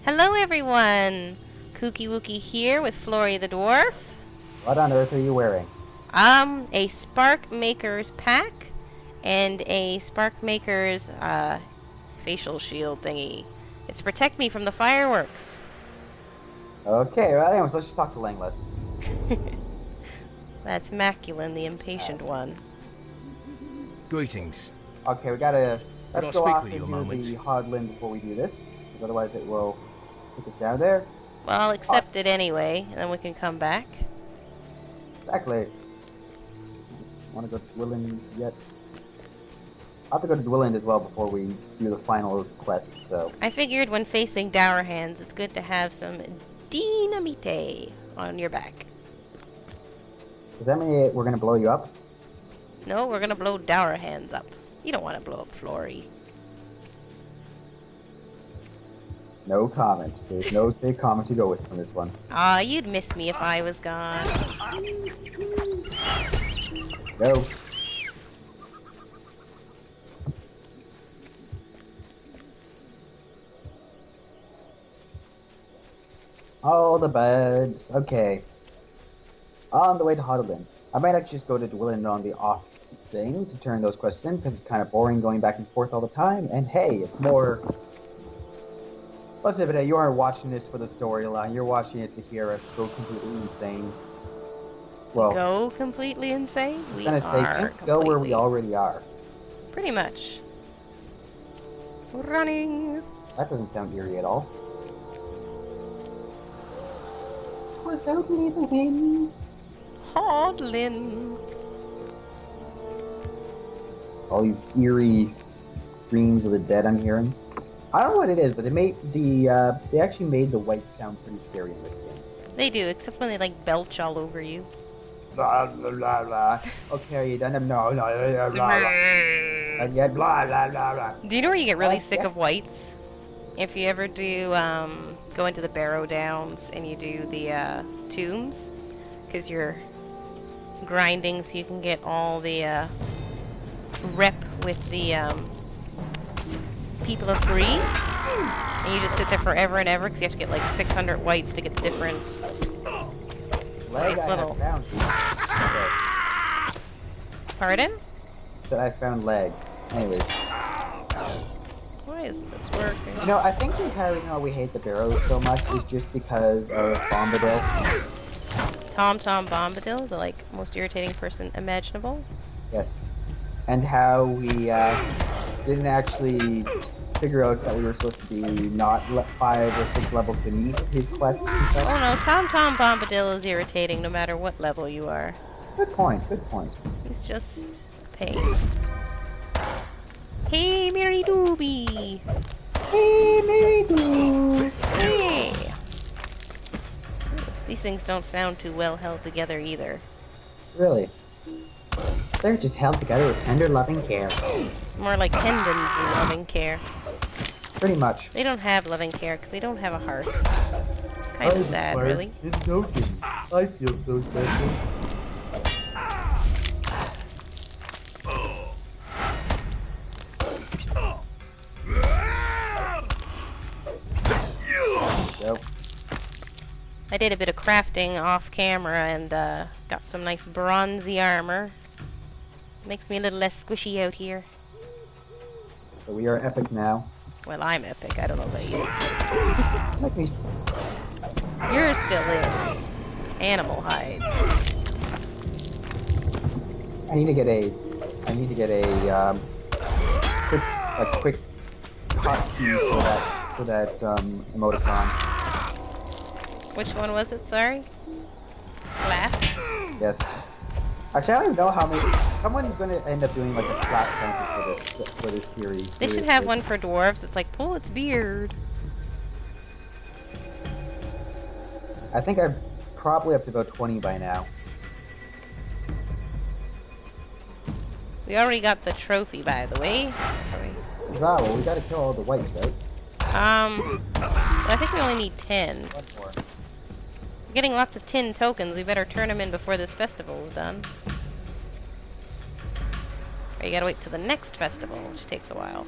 Hello everyone! Kooky Wookie here with Florri the Dwarf. What on earth are you wearing? A Spark Maker's pack and a Spark Maker's facial shield thingy. It's to protect me from the fireworks. Okay, well anyways, let's just talk to Langless. That's Macuulin, the impatient one. Greetings. Okay, let's go speak off with and you a do moment? the Haudh Lin before we do this, because otherwise it will take us down there. Well, I'll accept it anyway, and then we can come back. Exactly. Want to go to Dwilland yet? I'll have to go to Dwilland as well before we do the final quest, so... I figured when facing Dour Hands, it's good to have some dynamite on your back. Does that mean we're going to blow you up? No, we're gonna blow Dour Hands up. You don't want to blow up Florri. No comment. There's no safe comment to go with from this one. Aw, you'd miss me if I was gone. Go. All the beds. Okay. On the way to Haudh Lin. I might actually just go to Dwilland on the off thing to turn those quests in, because it's kind of boring going back and forth all the time. And hey, it's more... Let's say, you aren't watching this for the storyline. You're watching it to hear us go completely insane. Well, Go completely insane? We I'm gonna say, can't go where we already are. Pretty much. Running. That doesn't sound eerie at all. What's out in the wind? Haudh Lin. All these eerie screams of the dead I'm hearing. I don't know what it is, but they actually made the whites sound pretty scary in this game. They do, except when they like belch all over you. Blah blah blah blah. Okay, are you done? No, no, blah blah. And yet blah blah blah blah. Do you know where you get really sick yeah. of whites? If you ever do go into the Barrow Downs and you do the tombs, because you're grinding so you can get all the rep with the people of Bree, and you just sit there forever and ever because you have to get like 600 whites to get the different Leg nice little. Okay. Pardon? Said I found leg. Anyways. Why isn't this working? You know, I think the entire reason why we hate the Barrows so much is just because of Bombadil. Tom Bombadil, the like most irritating person imaginable. Yes. And how we didn't actually figure out that we were supposed to be not 5 or 6 levels beneath his quests and stuff. Oh no, Tom Bombadil is irritating no matter what level you are. Good point, good point. He's just a pain. Hey, Mary Doobie! Hey, Mary Doo! Hey! These things don't sound too well held together either. Really? They're just held together with tender, loving care. More like tendons than loving care. Pretty much. They don't have loving care because they don't have a heart. It's kind of sad, really. I feel so special. Go. I did a bit of crafting off camera and got some nice bronzy armor. Makes me a little less squishy out here. So we are epic now. Well, I'm epic. I don't know about you. Let me. You're still in animal hides. I need to get a quick hotkey for that emoticon. Which one was it? Sorry. Slap. Yes. Actually, I don't even know how many. Someone's going to end up doing like a slap count for this series. They should have one for dwarves. It's like pull its beard. I think I'm probably up to about 20 by now. We already got the trophy, by the way. Huzzah, well, we gotta kill all the whites, right? So I think we only need 10. One more. We're getting lots of tin tokens. We better turn them in before this festival is done. Or you gotta wait till the next festival, which takes a while.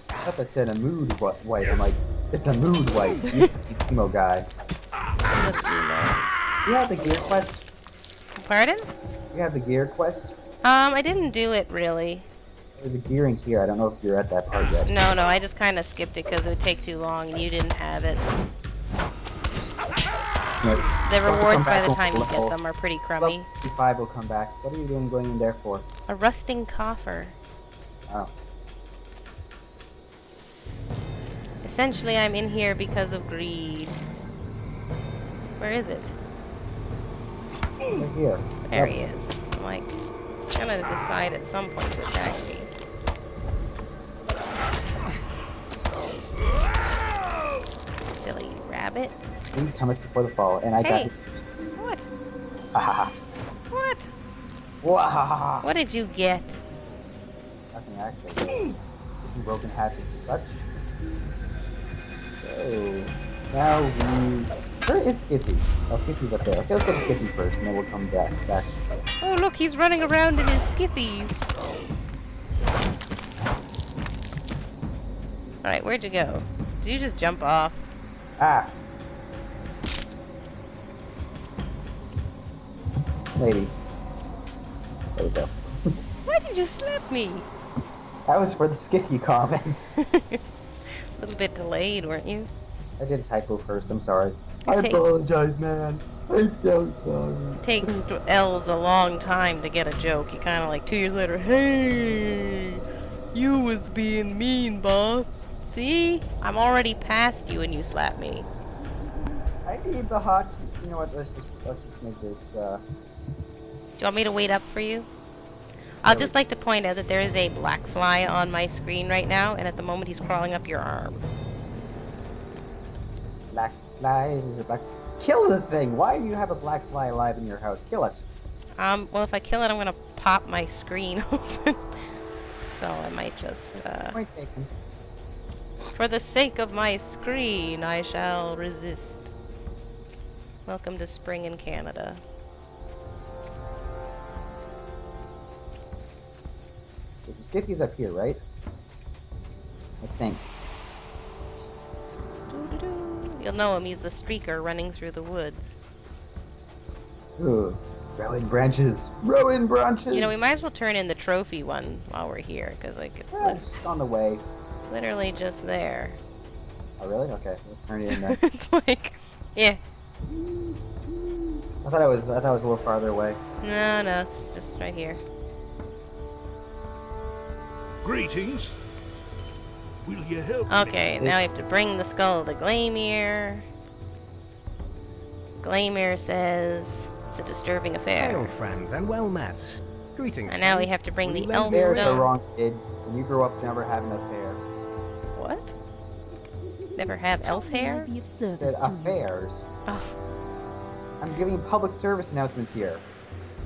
I thought that said a mood white. I'm like, It's a mood wipe. You used to be emo guy. I'm the emo. You have the gear quest? Pardon? You have the gear quest? I didn't do it really. There's a gear in here. I don't know if you're at that part yet. No, I just kind of skipped it because it would take too long and you didn't have it. The rewards by the time you get them are pretty crummy. Level 65 will come back. What are you doing going in there for? A rusting coffer. Oh. Essentially, I'm in here because of greed. Where is it? Over here. There Yep. he is. I'm like, he's gonna decide at some point to attack me. Silly rabbit. He cometh before the fall, and I got Hey! it. What? Ha ha ha. What? Wahahaha. What did you get? Nothing actually. Just some broken hatchets and such. So now we. Where is Skippy? Oh, Skippy's up there. Okay, let's go to Skippy first, and then we'll come back. Oh, look, he's running around in his skippies. Alright, where'd you go? Did you just jump off? Ah. Lady. There we go. Why did you slap me? That was for the Skippy comment. A little bit delayed, weren't you? I did a typo first. I'm sorry. It I take- apologize, man. I'm so sorry. Takes elves a long time to get a joke. You kind of like 2 years later, hey, you was being mean, boss. See? I'm already past you and you slap me. I need the hot. You know what? Let's just make this. Do you want me to wait up for you? I'll just like to point out that there is a black fly on my screen right now, and at the moment he's crawling up your arm. Black flies. Is it black? Kill the thing. Why do you have a black fly alive in your house? Kill it. Well, if I kill it, I'm gonna pop my screen open. So I might just, Point taken. for the sake of my screen, I shall resist. Welcome to spring in Canada. So Skippy's up here, right? I think. Doo-doo-doo. You'll know him. He's the streaker running through the woods. Ooh. Rowan branches. Rowan branches. You know, we might as well turn in the trophy one while we're here, because like it's Yeah, just on the way. literally just there. Oh really? Okay. Let's turn it in then. It's like, yeah. I thought it was a little farther away. No, it's just right here. Greetings. Will you help Okay, now we have to bring the skull to Glamir. Glamir says it's a disturbing affair. Hail, friend, and well met. Greetings. And now we friend. have to bring Will the you lend elf me a Affairs are stone. wrong, kids. When you grow up, never have an affair. What? Never have elf hair? Be of service Said to you. affairs. Oh, I'm giving public service announcements here.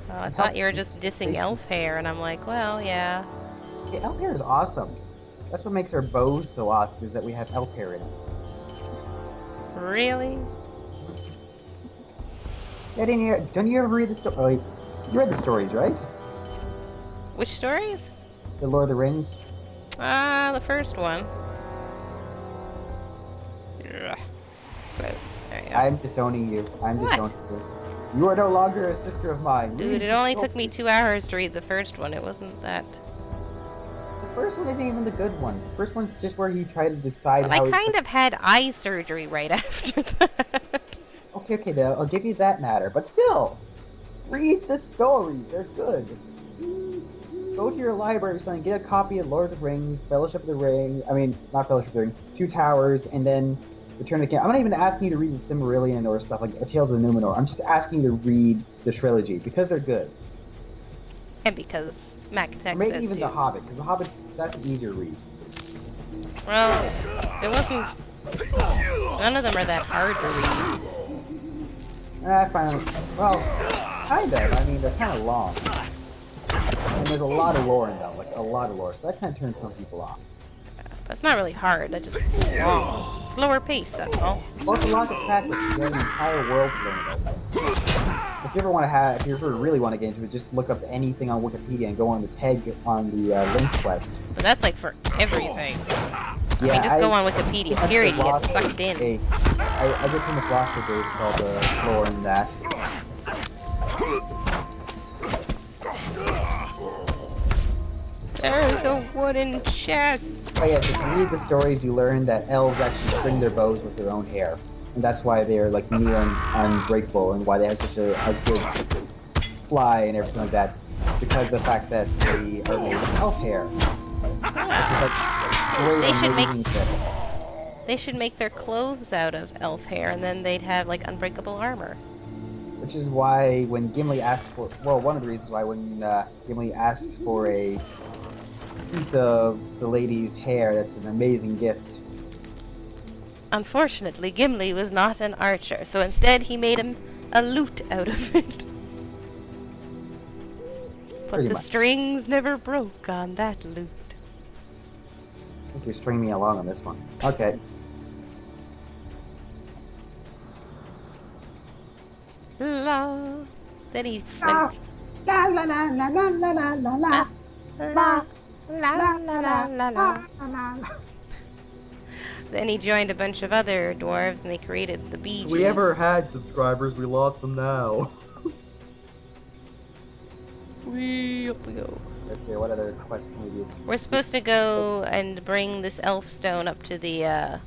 I thought you were just dissing elf hair, and I'm like, well, yeah. Yeah, elf hair is awesome. That's what makes our bows so awesome, is that we have elf hair in it. Really? Yeah, don't you ever read the story? Oh, you read the stories, right? Which stories? The Lord of the Rings. The first one. Ugh. Close. There you go. I'm disowning you. I'm What? disowning you. You are no longer a sister of mine. Dude, Read it the only story. took me 2 hours to read the first one. It wasn't that. The first one isn't even the good one. The first one's just where he tried to decide Well, how. I kind of had eye surgery right after that. Okay, I'll give you that matter, but still, read the stories. They're good. Go to your library or something, get a copy of Lord of the Rings, Fellowship of the Ring. I mean, not Fellowship of the Ring, Two Towers, and then Return of the King. I'm not even asking you to read the Silmarillion or stuff like Tales of Numenor. I'm just asking you to read the trilogy because they're good. And because Mac Or Tech maybe says even to. The Hobbit, because The Hobbit's that's an easier read. Well, it wasn't. None of them are that hard to read. I find, well, kind of. I mean, they're kind of long. And there's a lot of lore in them, like a lot of lore. So that kind of turns some people off. But it's not really hard. That's just long. Slower pace, that's all. Well, it's a lot to practice. You have an entire world to learn about. If you ever really want to get into it, just look up anything on Wikipedia and go on the tag on the link quest. But that's like for everything. I mean, just go on Wikipedia, I period, you get lost sucked in. I did come across the there's called the floor in that. There's a wooden chest. Oh yes, if you read the stories, you learn that elves actually string their bows with their own hair. And that's why they're like near unbreakable and why they have such a good fly and everything like that. Because of the fact that they are made of elf hair. Which is like great They should amazing trick. They should make their clothes out of elf hair, and then they'd have like unbreakable armor. Which is why when Gimli asks for, well, one of the reasons why when Gimli asks for a piece of the lady's hair, that's an amazing gift. Unfortunately, Gimli was not an archer, so instead he made him a lute out of it. But Pretty the much. strings never broke on that lute. I think you're stringing me along on this one. Okay. La. Then he Ah. went. La la la la la la la la la. La, la, la, la, la. Then he joined a bunch of other dwarves, and they created the Bee Gees. We ever had subscribers, we lost them now. Up we go. Let's see, what other quests can we do? We're supposed to go and bring this elf stone up to the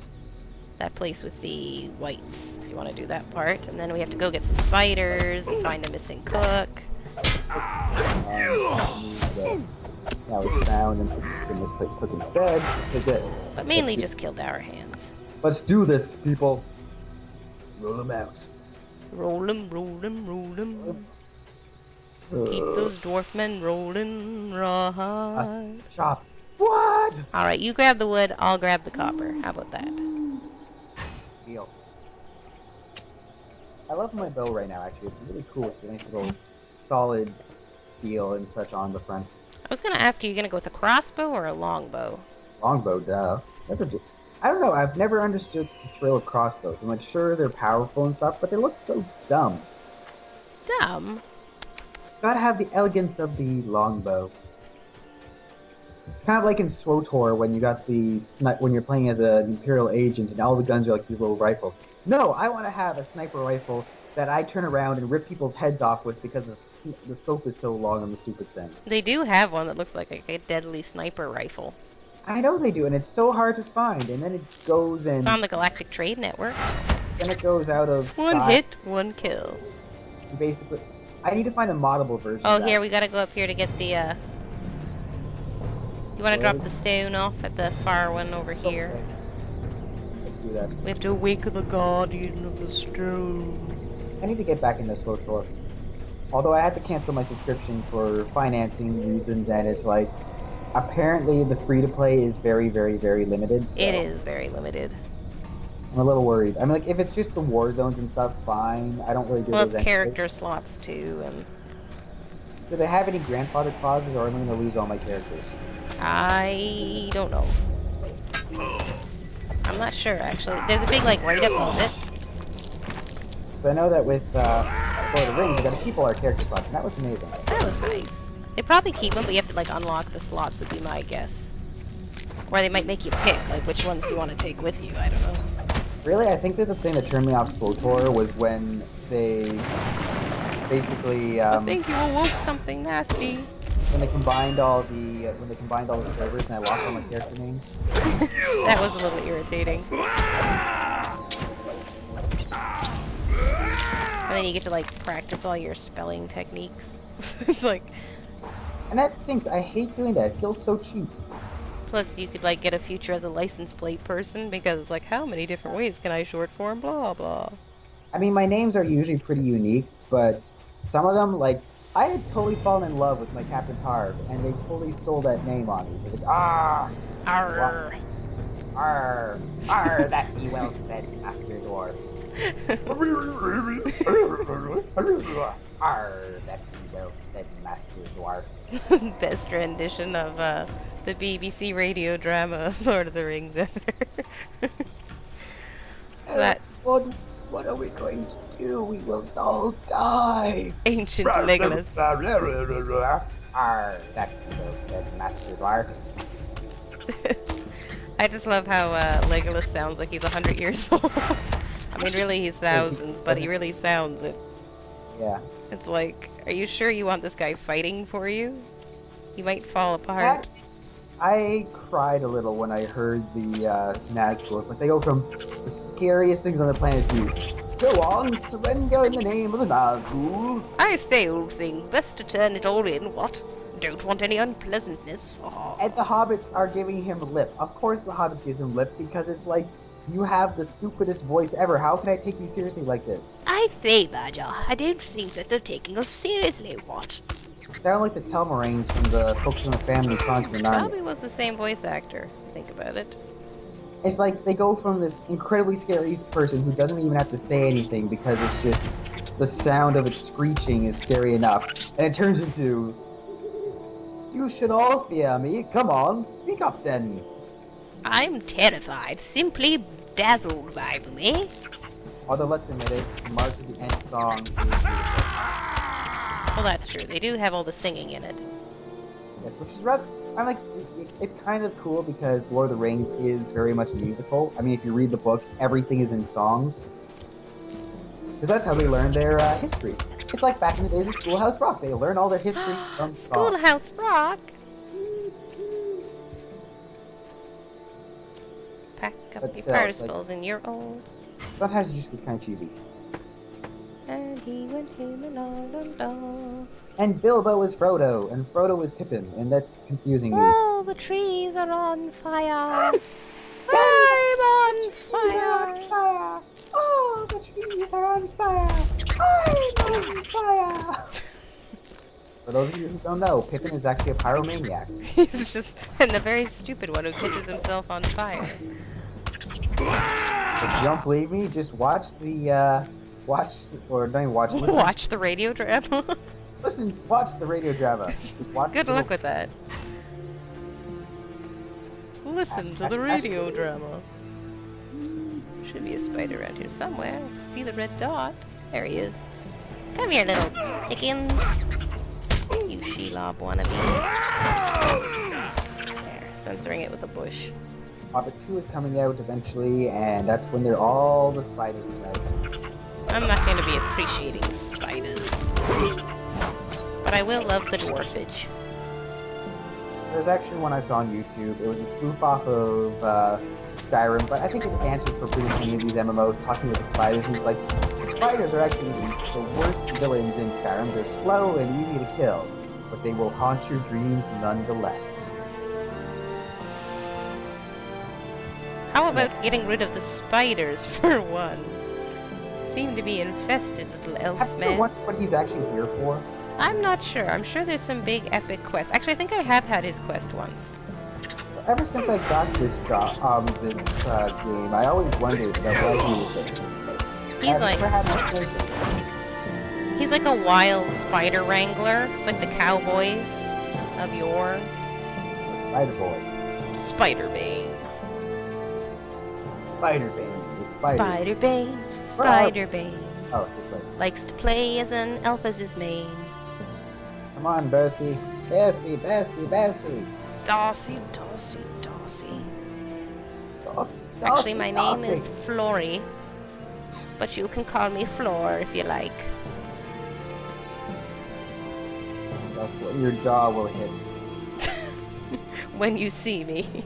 that place with the whites. If you want to do that part, and then we have to go get some spiders and find a missing cook. Now it's found and in this place cook instead. Is it? But mainly just killed our hands. Let's do this, people. Roll them out. Roll 'em, roll 'em, roll 'em. Keep those dwarf men rolling right. Chop. What? Alright, you grab the wood, I'll grab the copper. How about that? Deal. I love my bow right now, actually. It's really cool with the nice little solid steel and such on the front. I was gonna ask you, you gonna go with a crossbow or a longbow? Longbow, duh. I don't know, I've never understood the thrill of crossbows. I'm like, sure, they're powerful and stuff, but they look so dumb. Dumb? Gotta have the elegance of the longbow. It's kind of like in SWTOR when you got the when you're playing as an Imperial agent and all the guns are like these little rifles. No, I want to have a sniper rifle that I turn around and rip people's heads off with because the scope is so long on the stupid thing. They do have one that looks like a deadly sniper rifle. I know they do, and it's so hard to find. And then it goes and It's on the Galactic Trade Network. then it goes out of One stock. hit, one kill. Basically, I need to find a moddable version. Oh, of that. here, we gotta go up here to get the, You wanna drop the stone off at the far one over here? Okay. Let's do that. We have to wake the guardian of the stone. I need to get back into SWTOR. Although I had to cancel my subscription for financing reasons, and it's like, apparently the free-to-play is very, very, very limited. So It is very limited. I'm a little worried. I mean, like, if it's just the war zones and stuff, fine. I don't really do Well, those it's anyway. character slots too, and Do they have any grandfather clauses, or am I going to lose all my characters? I don't know. I'm not sure, actually. There's a big, like, write-up of it. Because I know that with Lord of the Rings, we got to keep all our character slots, and that was amazing. That was nice. They probably keep them, but you have to, like, unlock the slots would be my guess. Or they might make you pick, like, which ones do you want to take with you, I don't know. Really, I think that the thing that turned me off SWTOR was when they basically I think you awoke something nasty. when they combined all the servers and I lost all my character names. That was a little irritating. And then you get to, like, practice all your spelling techniques. It's like, And that stinks. I hate doing that. It feels so cheap. plus you could, like, get a future as a license plate person because it's like, how many different ways can I short form blah blah. I mean, my names are usually pretty unique, but some of them, like, I had totally fallen in love with my Captain Harv, and they totally stole that name on me. So I was like, Arr. arr, arr, that be well said, Master Dwarf. Arr, that be well said, Master Dwarf. Best rendition of the BBC radio drama Lord of the Rings ever. That What are we going to do? We will all die. ancient Legolas. Arr, that be well said, Master Dwarf. I just love how Legolas sounds like he's 100 years old. I mean, really, he's thousands, but he really sounds it. Yeah. It's like, are you sure you want this guy fighting for you? He might fall apart. I cried a little when I heard the Nazguls. Like, they go from the scariest things on the planet to, go on, surrender in the name of the Nazgul. I say, old thing, best to turn it all in, what? Don't want any unpleasantness. Oh. And the hobbits are giving him lip. Of course the hobbits give him lip, because it's like, you have the stupidest voice ever. How can I take you seriously like this? I say, Badger, I don't think that they're taking us seriously, what? Sound like the Telmaraines from the Focus on the Family Constant Army. Probably was the same voice actor, think about it. It's like they go from this incredibly scary person who doesn't even have to say anything because it's just the sound of it screeching is scary enough, and it turns into, you should all fear me. Come on, speak up then. I'm terrified, simply dazzled by me. Although let's admit it, March of the End song is beautiful. Well, that's true. They do have all the singing in it. Yes, which is rather, I'm like, it's kind of cool because Lord of the Rings is very much a musical. I mean, if you read the book, everything is in songs. Because that's how they learn their history. It's like back in the days of Schoolhouse Rock. They learn all their history from songs. Schoolhouse Rock. Pack up But your still, particles and you're old. Sometimes it just gets kind of cheesy. And he went him and all. And Bilbo was Frodo, and Frodo was Pippin, and that's confusing you. Oh, the trees are on fire. I'm on fire. Oh, the trees are on fire. I'm on fire. For those of you who don't know, Pippin is actually a pyromaniac. He's just a very stupid one who catches himself on fire. If you don't believe me, just watch the, don't even watch, listen. Watch the radio drama. Listen, watch the radio drama. Just watch Good the luck with that. Listen to the radio drama. Should be a spider around here somewhere. See the red dot? There he is. Come here, little chickens. You she-lob wannabe. There, censoring it with a bush. Hobbit 2 is coming out eventually, and that's when they're all the spiders come out. I'm not going to be appreciating spiders. But I will love the dwarfage. There's actually one I saw on YouTube. It was a spoof off of Skyrim, but I think it answered for pretty much any of these MMOs, talking with the spiders. He's like, the spiders are actually the worst villains in Skyrim. They're slow and easy to kill, but they will haunt your dreams nonetheless. How about getting rid of the spiders for one? Seem to be infested, little elf Have you ever man. wondered what he's actually here for? I'm not sure. I'm sure there's some big epic quest. Actually, I think I have had his quest once. Ever since I got this game, I always wondered about why he was there. He's I've like never had an explanation. he's like a wild spider wrangler. It's like the cowboys of yore. The Spider Boy. Spider-Bane. Spider-Bane. The Spider. Spider-Bane. Spider-Bane. Oh, it's this way. Likes to play as an elf as his main. Come on, Bessie. Bessie, Bessie, Bessie. Darcy, Darcy, Darcy. Darcy, Actually, my Darcy. name is Florri, but you can call me Floor if you like. That's what your jaw will hit. When you see me.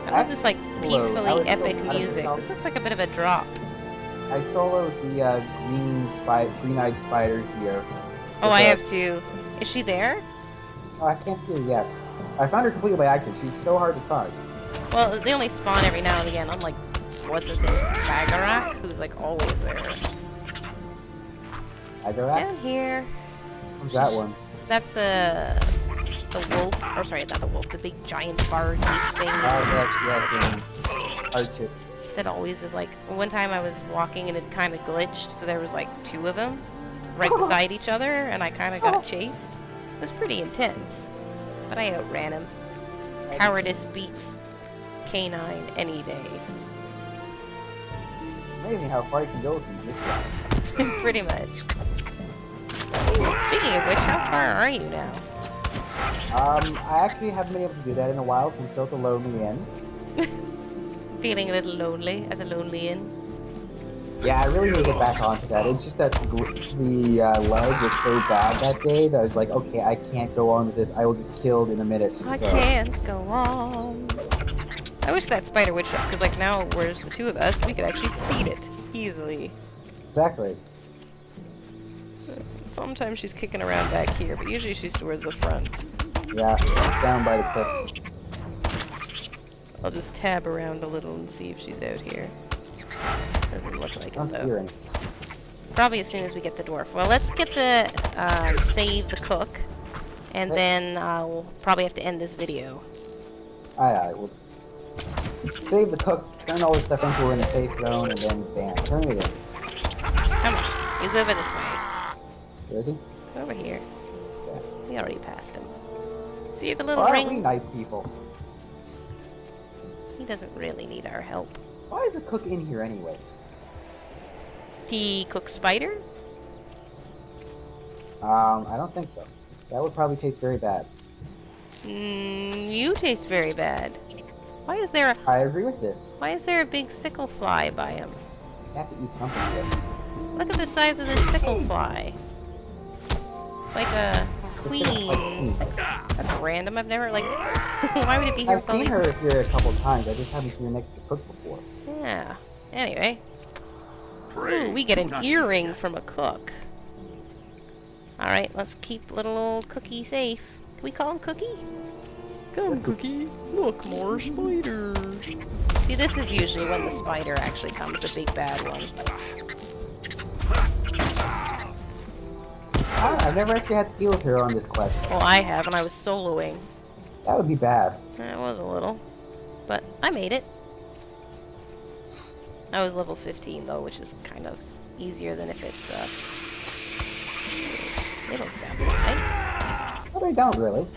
I love this like Slow. I peacefully was so epic proud of music. myself. This looks like a bit of a drop. I soloed the green-eyed spider here. Oh, With I the- have to. Is she there? Oh, I can't see her yet. I found her completely by accident. She's so hard to find. Well, they only spawn every now and again. Unlike, what's it, this Bagarak, who's like always there. Agarak? Down here. Who's that one? That's the wolf. Or sorry, not the wolf. The big giant bargy thing. Yes, Archit. That always is like. One time I was walking and it kind of glitched, so there was like two of them right beside each other, and I kind of got chased. It was pretty intense, but I outran him. Cowardice beats canine any day. Amazing how far you can go with this guy. Pretty much. Speaking of which, how far are you now? I actually haven't been able to do that in a while, so I'm still at the Lonely Inn. Feeling a little lonely at the Lonely Inn. Yeah, I really need to get back onto that. It's just that the leg was so bad that day that I was like, okay, I can't go on with this. I will get killed in a minute. I So. can't go on. I wish that spider would shut, because like now where's the two of us, we could actually feed it easily. Exactly. Sometimes she's kicking around back here, but usually she's towards the front. Yeah, down by the cliffs. I'll just tab around a little and see if she's out here. Doesn't look like I don't it see though. her any. Probably as soon as we get the dwarf. Well, let's get the save the cook, and then we'll probably have to end this video. Aye, we'll save the cook, turn all this stuff into we're in a safe zone, and then bam, turn it in. Come on, he's over this way. Where is he? Over here. Yeah. We already passed him. See the little Why ring? aren't we nice people? He doesn't really need our help. Why is the cook in here anyways? He cooks spider? I don't think so. That would probably taste very bad. You taste very bad. Why is there I agree with this. a big sickle fly by him? You have to eat something good. Look at the size of this sickle fly. It's like a queen's. That's random. I've never, like, why would it be here I've with all seen these? her here a couple times. I just haven't seen her next to the cook before. Yeah. Anyway. Pray Ooh, we get do an not earring forget. from a cook. Alright, let's keep little old Cookie safe. Can we call him Cookie? Come, Cookie. Look, more spiders. See, this is usually when the spider actually comes, the big bad one. I've never actually had to deal with her on this quest. Well, I have, and I was soloing. That would be bad. It was a little. But I made it. I was level 15, though, which is kind of easier than if it's, They don't sound nice. Well, they don't really.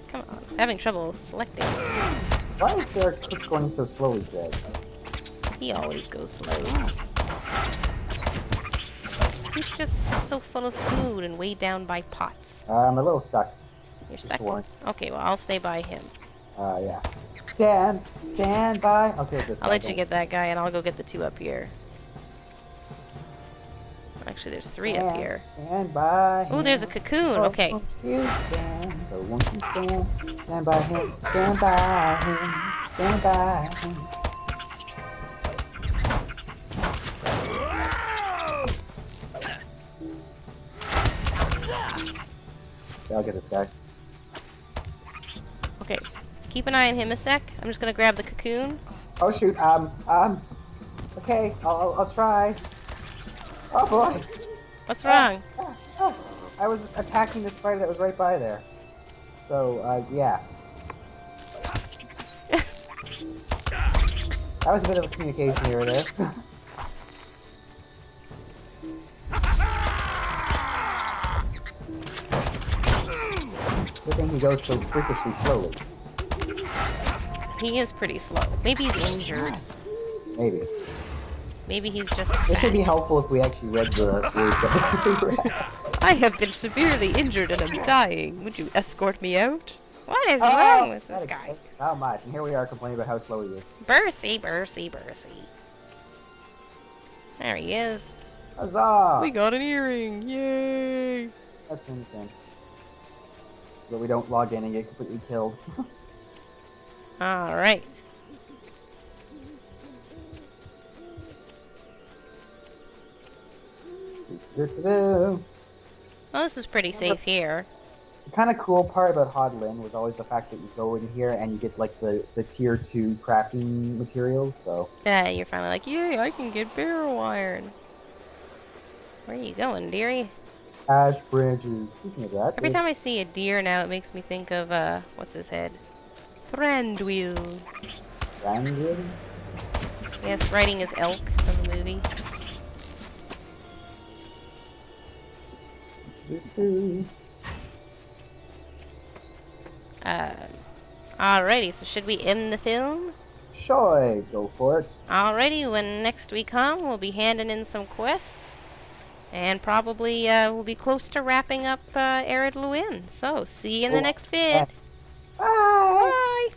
Come on. I'm having trouble selecting these. Why is their cook going so slowly today? He always goes slow. He's just so full of food and weighed down by pots. I'm a little stuck. You're Just stuck? warned. Okay, well, I'll stay by him. Yeah. Stand by. Okay, this I'll guy let you then. get that guy, and I'll go get the two up here. Actually, there's three up here. Stand by. Oh, there's a cocoon. Okay. Won't you stand? Oh, won't you stand? Stand by him. Stand by him. Stand by him. Okay, I'll get this guy. Okay. Keep an eye on him a sec. I'm just gonna grab the cocoon. Oh shoot. Okay. I'll try. Oh boy. What's wrong? I was attacking the spider that was right by there. So, yeah. That was a bit of a communication error there. Good thing he goes so freakishly slowly. He is pretty slow. Maybe he's injured. Maybe. Maybe he's just This would be fat. helpful if we actually read the words that we read. I have been severely injured and am dying. Would you escort me out? What is Oh, wrong with that this guy? explains how much. And here we are complaining about how slow he is. Bursey, Bursey, Bursey. There he is. Huzzah! We got an earring. Yay! That's insane. So that we don't log in and get completely killed. Alright. The Well, this is pretty safe here. kind of cool part about Haudh Lin was always the fact that you go in here and you get like the tier 2 crafting materials, so... Yeah, you're finally like, yay, I can get barrow iron. Where are you going, dearie? Ash branches. Speaking of that... Every time I see a deer now, it makes me think of, what's his head? Thranduil. Brandon? Yes, riding his elk from the movie. Alrighty, so should we end the film? Sure, go for it. Alrighty, when next we come, we'll be handing in some quests. And probably we'll be close to wrapping up Arid Luin. So, see you in the next vid. Bye. Bye!